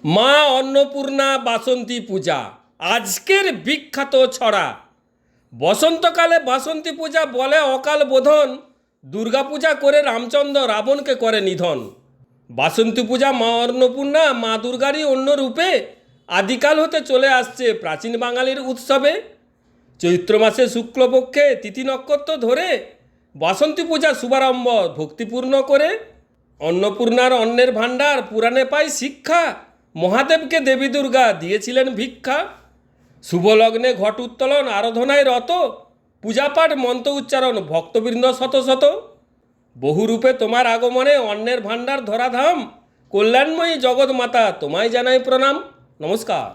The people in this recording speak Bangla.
মা অন্নপূর্ণা বাসন্তী পূজা আজকের বিখ্যাত ছড়া। বসন্তকালে বাসন্তী পূজা বলে অকাল বোধন, দুর্গাপূজা করে রামচন্দ্র রাবণকে করে নিধন। বাসন্তী পূজা মা অন্নপূর্ণা মা দুর্গারই অন্য রূপে আদিকাল হতে চলে আসছে প্রাচীন বাঙালির উৎসবে। চৈত্র মাসে শুক্লপক্ষে তিথি নক্ষত্র ধরে বাসন্তী পূজা শুভারম্ভ ভক্তিপূর্ণ করে। অন্নপূর্ণার অন্নের ভাণ্ডার পুরাণে পাই শিক্ষা, মহাদেবকে দেবী দুর্গা দিয়েছিলেন ভিক্ষা। শুভ লগ্নে ঘট উত্তোলন আরাধনায় রত, পূজাপাঠ মন্ত্র উচ্চারণ ভক্তবৃন্দ শত শত। বহুরূপে তোমার আগমনে অন্নের ভাণ্ডার ধরাধাম, কল্যাণময়ী জগৎ মাতা তোমায় জানাই প্রণাম। নমস্কার।